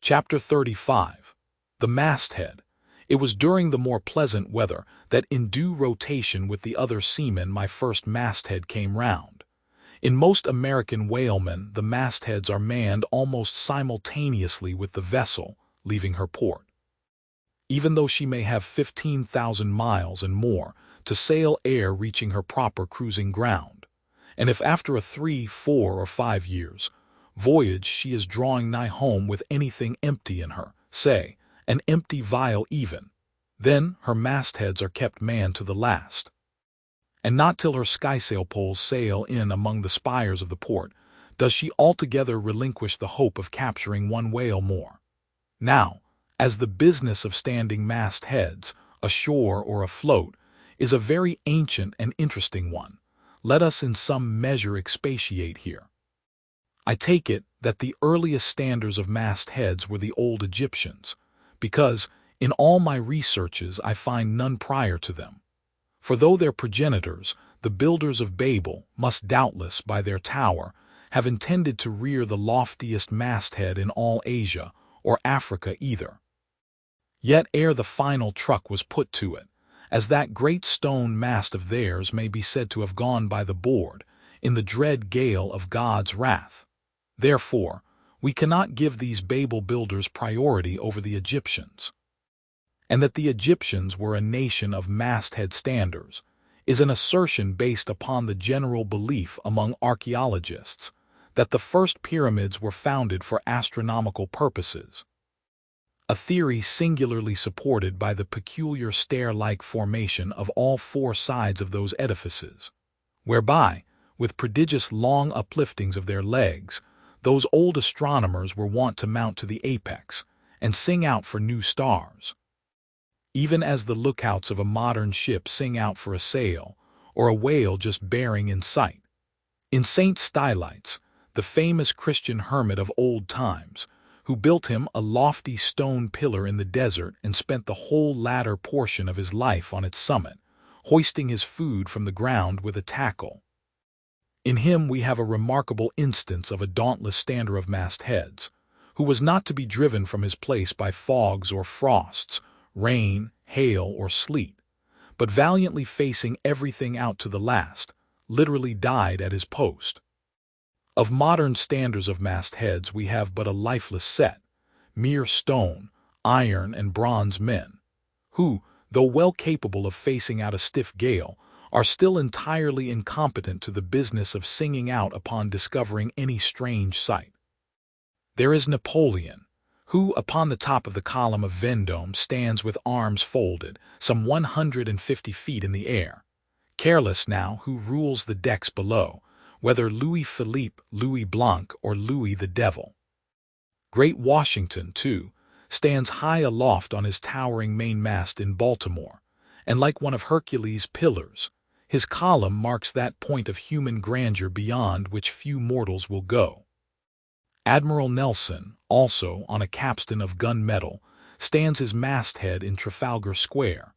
Chapter 35. The Masthead. It was during the more pleasant weather that in due rotation with the other seamen my first masthead came round. In most American whalemen the mastheads are manned almost simultaneously with the vessel leaving her port. Even though she may have 15,000 miles and more to sail ere reaching her proper cruising ground, and if after a 3, 4, or 5 years voyage she is drawing nigh home with anything empty in her, say, an empty vial even, then her mastheads are kept manned to the last. And not till her skysail poles sail in among the spires of the port does she altogether relinquish the hope of capturing one whale more. Now, as the business of standing mastheads, ashore or afloat, is a very ancient and interesting one, let us in some measure expatiate here. I take it that the earliest standers of mastheads were the old Egyptians, because in all my researches I find none prior to them. For though their progenitors, the builders of Babel, must doubtless, by their tower, have intended to rear the loftiest masthead in all Asia, or Africa either, yet ere the final truck was put to it, as that great stone mast of theirs may be said to have gone by the board, in the dread gale of God's wrath. Therefore, we cannot give these Babel builders priority over the Egyptians. And that the Egyptians were a nation of masthead standers is an assertion based upon the general belief among archaeologists that the first pyramids were founded for astronomical purposes, a theory singularly supported by the peculiar stair-like formation of all 4 sides of those edifices, whereby, with prodigious long upliftings of their legs, those old astronomers were wont to mount to the apex and sing out for new stars, even as the lookouts of a modern ship sing out for a sail or a whale just bearing in sight. In St. Stylites, the famous Christian hermit of old times, who built him a lofty stone pillar in the desert and spent the whole latter portion of his life on its summit, hoisting his food from the ground with a tackle. In him we have a remarkable instance of a dauntless stander of mastheads, who was not to be driven from his place by fogs or frosts, rain, hail, or sleet, but valiantly facing everything out to the last, literally died at his post. Of modern standers of mastheads we have but a lifeless set, mere stone, iron, and bronze men, who, though well capable of facing out a stiff gale, are still entirely incompetent to the business of singing out upon discovering any strange sight. There is Napoleon, who upon the top of the column of Vendôme stands with arms folded, some 150 feet in the air, careless now who rules the decks below, whether Louis Philippe, Louis Blanc, or Louis the Devil. Great Washington, too, stands high aloft on his towering mainmast in Baltimore, and like one of Hercules' pillars, his column marks that point of human grandeur beyond which few mortals will go. Admiral Nelson, also on a capstan of gun-metal, stands his masthead in Trafalgar Square,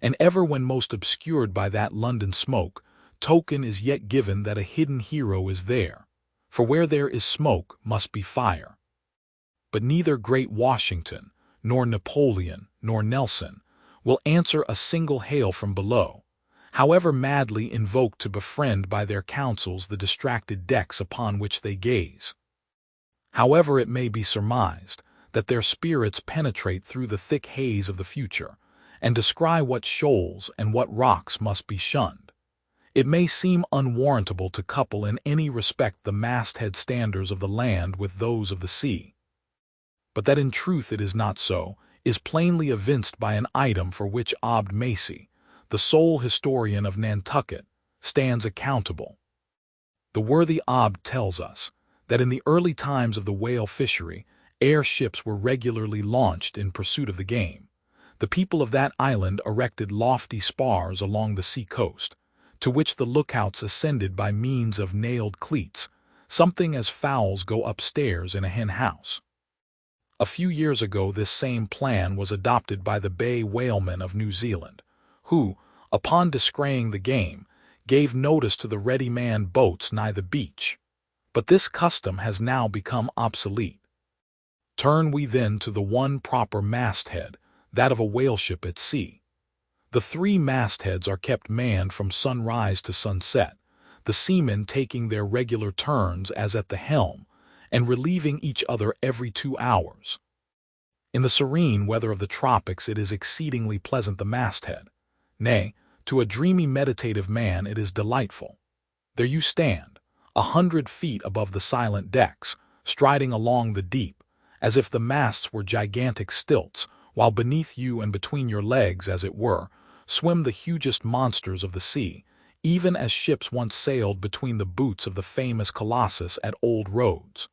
and ever when most obscured by that London smoke, token is yet given that a hidden hero is there, for where there is smoke must be fire. But neither great Washington, nor Napoleon, nor Nelson will answer a single hail from below, however madly invoked to befriend by their counsels the distracted decks upon which they gaze. However it may be surmised that their spirits penetrate through the thick haze of the future, and descry what shoals and what rocks must be shunned, it may seem unwarrantable to couple in any respect the masthead standers of the land with those of the sea. But that in truth it is not so is plainly evinced by an item for which Abd Macy, the sole historian of Nantucket, stands accountable. The worthy Abd tells us that in the early times of the whale fishery, airships were regularly launched in pursuit of the game. The people of that island erected lofty spars along the sea coast, to which the lookouts ascended by means of nailed cleats, something as fowls go upstairs in a hen house. A few years ago this same plan was adopted by the bay whalemen of New Zealand, who, upon descrying the game, gave notice to the ready-manned boats nigh the beach. But this custom has now become obsolete. Turn we then to the one proper masthead, that of a whale ship at sea. The three mastheads are kept manned from sunrise to sunset, the seamen taking their regular turns as at the helm, and relieving each other every 2 hours. In the serene weather of the tropics it is exceedingly pleasant the masthead. Nay, to a dreamy meditative man it is delightful. There you stand, 100 feet above the silent decks, striding along the deep, as if the masts were gigantic stilts, while beneath you and between your legs, as it were, swim the hugest monsters of the sea, even as ships once sailed between the boots of the famous Colossus at Old Rhodes.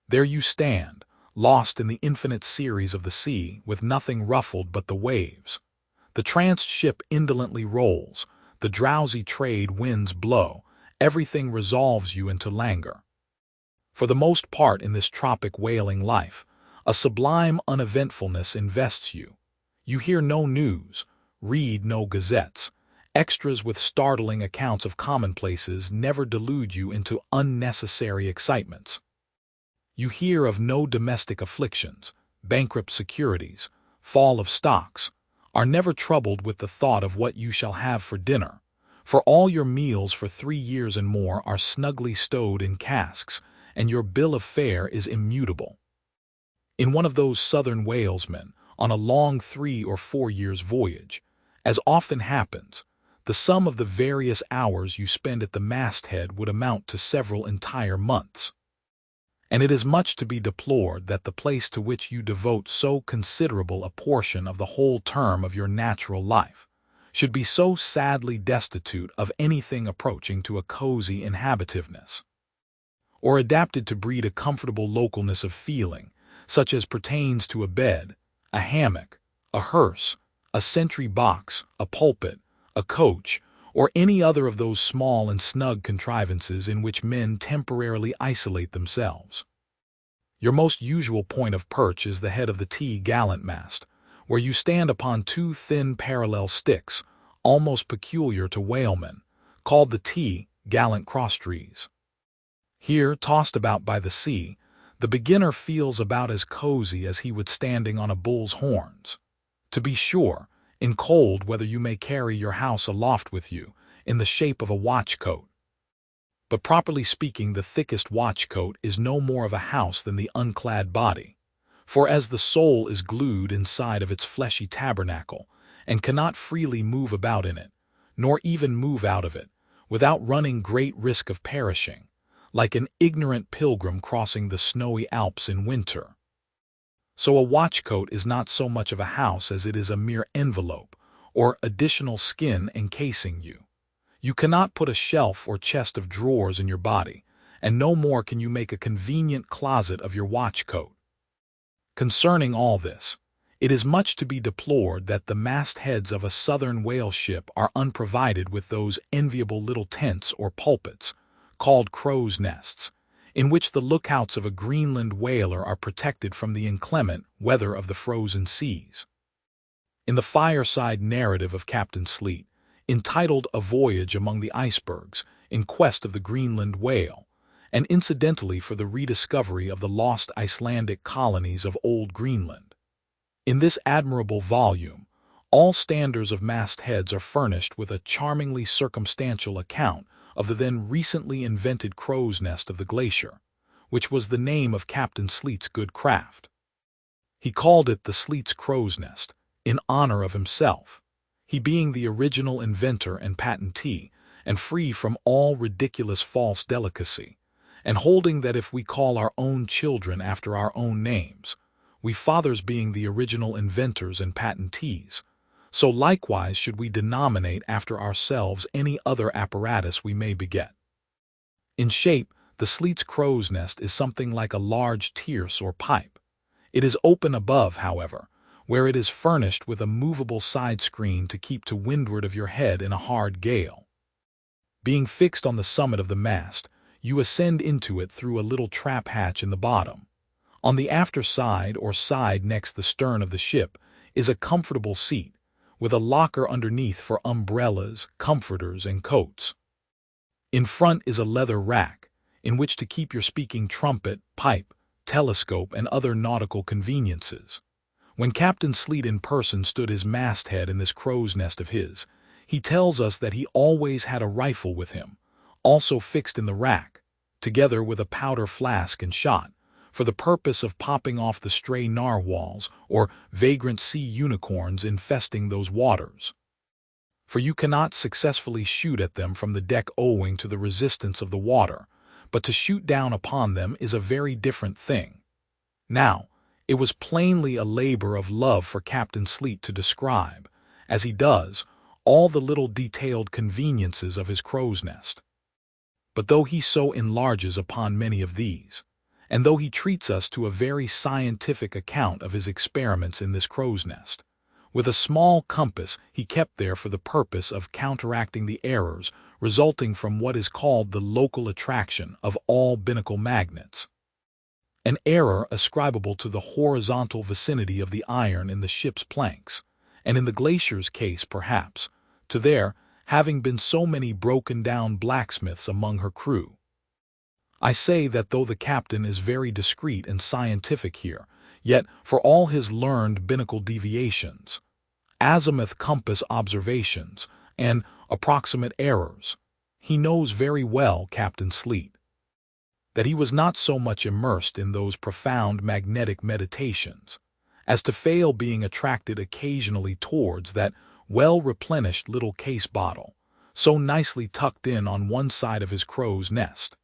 There you stand, lost in the infinite series of the sea, with nothing ruffled but the waves. The tranced ship indolently rolls, the drowsy trade winds blow, everything resolves you into languor. For the most part in this tropic whaling life, a sublime uneventfulness invests you. You hear no news, read no gazettes. Extras with startling accounts of commonplaces never delude you into unnecessary excitements. You hear of no domestic afflictions, bankrupt securities, fall of stocks, are never troubled with the thought of what you shall have for dinner, for all your meals for 3 years and more are snugly stowed in casks, and your bill of fare is immutable. In one of those southern whalesmen, on a long 3 or 4 years' voyage, as often happens, the sum of the various hours you spend at the masthead would amount to several entire months. And it is much to be deplored that the place to which you devote so considerable a portion of the whole term of your natural life should be so sadly destitute of anything approaching to a cozy inhabitiveness, or adapted to breed a comfortable localness of feeling, such as pertains to a bed, a hammock, a hearse, a sentry box, a pulpit, a coach, or any other of those small and snug contrivances in which men temporarily isolate themselves. Your most usual point of perch is the head of the T-gallant mast, where you stand upon 2 thin parallel sticks, almost peculiar to whalemen, called the T-gallant crosstrees. Here, tossed about by the sea, the beginner feels about as cozy as he would standing on a bull's horns. To be sure, in cold weather you may carry your house aloft with you, in the shape of a watch-coat. But properly speaking, the thickest watch-coat is no more of a house than the unclad body, for as the soul is glued inside of its fleshy tabernacle, and cannot freely move about in it, nor even move out of it, without running great risk of perishing, like an ignorant pilgrim crossing the snowy Alps in winter, so a watchcoat is not so much of a house as it is a mere envelope, or additional skin encasing you. You cannot put a shelf or chest of drawers in your body, and no more can you make a convenient closet of your watchcoat. Concerning all this, it is much to be deplored that the mastheads of a southern whale ship are unprovided with those enviable little tents or pulpits, called crow's nests, in which the lookouts of a Greenland whaler are protected from the inclement weather of the frozen seas. In the fireside narrative of Captain Sleet, entitled A Voyage Among the Icebergs in Quest of the Greenland Whale, and incidentally for the rediscovery of the lost Icelandic colonies of Old Greenland. In this admirable volume, all standers of mastheads are furnished with a charmingly circumstantial account of the then recently invented crow's nest of the glacier, which was the name of Captain Sleet's good craft. He called it the Sleet's crow's nest, in honor of himself, he being the original inventor and patentee, and free from all ridiculous false delicacy, and holding that if we call our own children after our own names, we fathers being the original inventors and patentees, so likewise should we denominate after ourselves any other apparatus we may beget. In shape, the Sleet's crow's nest is something like a large tierce or pipe. It is open above, however, where it is furnished with a movable side screen to keep to windward of your head in a hard gale. Being fixed on the summit of the mast, you ascend into it through a little trap hatch in the bottom. On the after side or side next the stern of the ship is a comfortable seat, with a locker underneath for umbrellas, comforters, and coats. In front is a leather rack, in which to keep your speaking trumpet, pipe, telescope, and other nautical conveniences. When Captain Sleet in person stood his masthead in this crow's nest of his, he tells us that he always had a rifle with him, also fixed in the rack, together with a powder flask and shot, for the purpose of popping off the stray narwhals or vagrant sea unicorns infesting those waters. For you cannot successfully shoot at them from the deck owing to the resistance of the water, but to shoot down upon them is a very different thing. Now, it was plainly a labor of love for Captain Sleet to describe, as he does, all the little detailed conveniences of his crow's nest. But though he so enlarges upon many of these, and though he treats us to a very scientific account of his experiments in this crow's nest, with a small compass he kept there for the purpose of counteracting the errors resulting from what is called the local attraction of all binnacle magnets, an error ascribable to the horizontal vicinity of the iron in the ship's planks, and in the glacier's case perhaps, to there having been so many broken-down blacksmiths among her crew. I say that though the captain is very discreet and scientific here, yet for all his learned binnacle deviations, azimuth compass observations, and approximate errors, he knows very well, Captain Sleet, that he was not so much immersed in those profound magnetic meditations as to fail being attracted occasionally towards that well-replenished little case bottle, so nicely tucked in on one side of his crow's nest,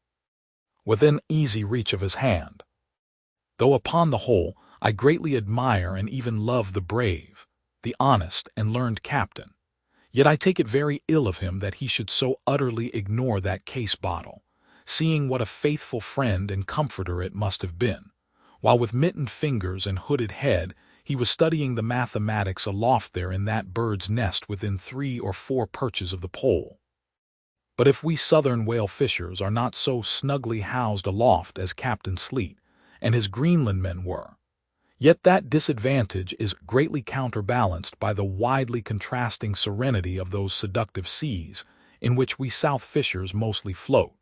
within easy reach of his hand. Though upon the whole I greatly admire and even love the brave, the honest and learned captain, yet I take it very ill of him that he should so utterly ignore that case bottle, seeing what a faithful friend and comforter it must have been, while with mittened fingers and hooded head he was studying the mathematics aloft there in that bird's nest within 3 or 4 perches of the pole. But if we southern whale fishers are not so snugly housed aloft as Captain Sleet and his Greenland men were, yet that disadvantage is greatly counterbalanced by the widely contrasting serenity of those seductive seas in which we south fishers mostly float.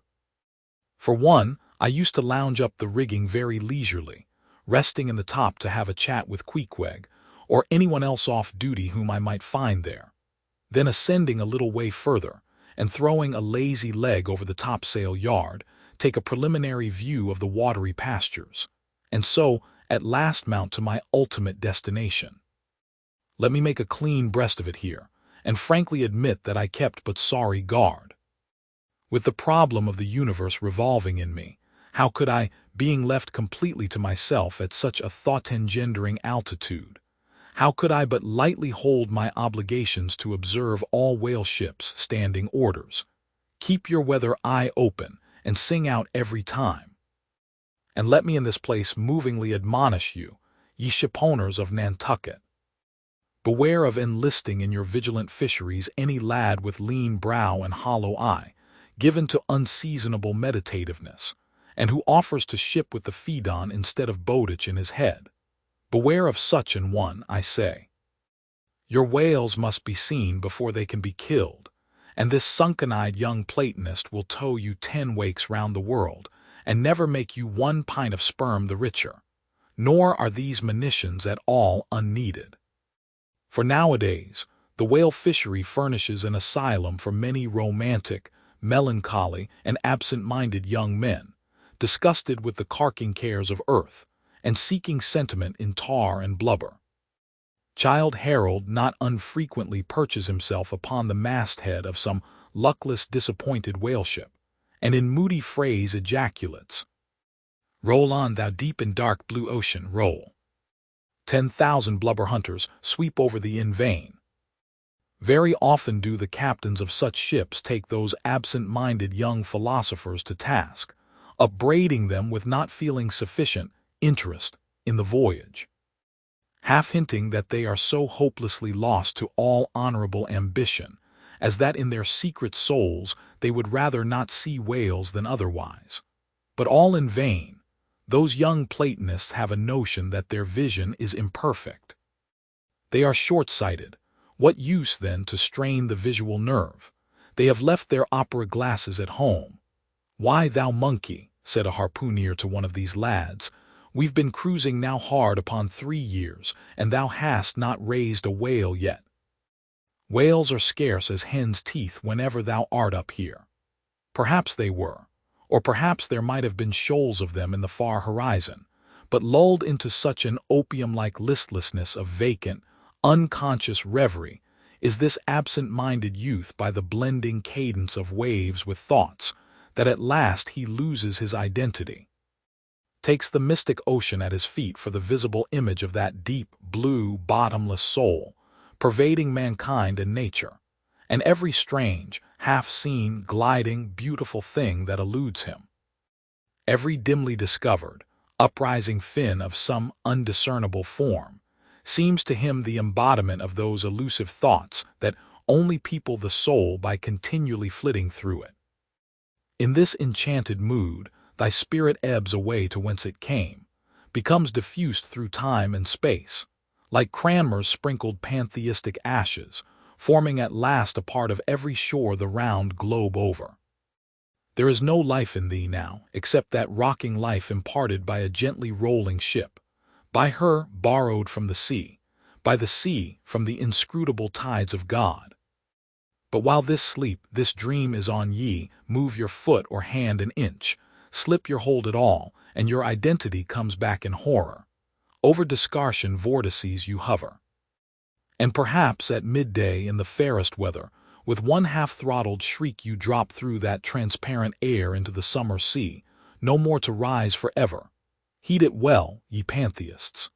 For one, I used to lounge up the rigging very leisurely, resting in the top to have a chat with Queequeg, or anyone else off duty whom I might find there, then ascending a little way further, and throwing a lazy leg over the topsail yard, take a preliminary view of the watery pastures, and so at last mount to my ultimate destination. Let me make a clean breast of it here, and frankly admit that I kept but sorry guard. With the problem of the universe revolving in me, how could I, being left completely to myself at such a thought-engendering altitude, how could I but lightly hold my obligations to observe all whale ships' standing orders, keep your weather eye open, and sing out every time? And let me in this place movingly admonish you, ye shipowners of Nantucket. Beware of enlisting in your vigilant fisheries any lad with lean brow and hollow eye, given to unseasonable meditativeness, and who offers to ship with the Phaedon instead of Bowditch in his head. Beware of such an one, I say. Your whales must be seen before they can be killed, and this sunken-eyed young Platonist will tow you 10 wakes round the world, and never make you 1 pint of sperm the richer, nor are these monitions at all unneeded. For nowadays, the whale fishery furnishes an asylum for many romantic, melancholy, and absent-minded young men, disgusted with the carking cares of earth, and seeking sentiment in tar and blubber. Childe Harold not unfrequently perches himself upon the masthead of some luckless, disappointed whaleship, and in moody phrase ejaculates, "Roll on, thou deep and dark blue ocean, roll. 10,000 blubber hunters sweep over thee in vain." Very often do the captains of such ships take those absent-minded young philosophers to task, upbraiding them with not feeling sufficient interest in the voyage, half hinting that they are so hopelessly lost to all honorable ambition, as that in their secret souls they would rather not see whales than otherwise. But all in vain. Those young Platonists have a notion that their vision is imperfect. They are short-sighted. What use, then, to strain the visual nerve? They have left their opera glasses at home. "Why, thou monkey," said a harpooner to one of these lads, We've been cruising now hard upon 3 years, and thou hast not raised a whale yet. Whales are scarce as hen's teeth whenever thou art up here. Perhaps they were, or perhaps there might have been shoals of them in the far horizon, but lulled into such an opium-like listlessness of vacant, unconscious reverie is this absent-minded youth by the blending cadence of waves with thoughts, that at last he loses his identity, takes the mystic ocean at his feet for the visible image of that deep, blue, bottomless soul, pervading mankind and nature, and every strange, half-seen, gliding, beautiful thing that eludes him. Every dimly discovered, uprising fin of some undiscernible form seems to him the embodiment of those elusive thoughts that only people the soul by continually flitting through it. In this enchanted mood, thy spirit ebbs away to whence it came, becomes diffused through time and space, like Cranmer's sprinkled pantheistic ashes, forming at last a part of every shore the round globe over. There is no life in thee now, except that rocking life imparted by a gently rolling ship, by her borrowed from the sea, by the sea from the inscrutable tides of God. But while this sleep, this dream is on ye, move your foot or hand an inch, slip your hold at all, and your identity comes back in horror. Over Discartian vortices you hover. And perhaps at midday in the fairest weather, with one half-throttled shriek you drop through that transparent air into the summer sea, no more to rise forever. Heed it well, ye pantheists.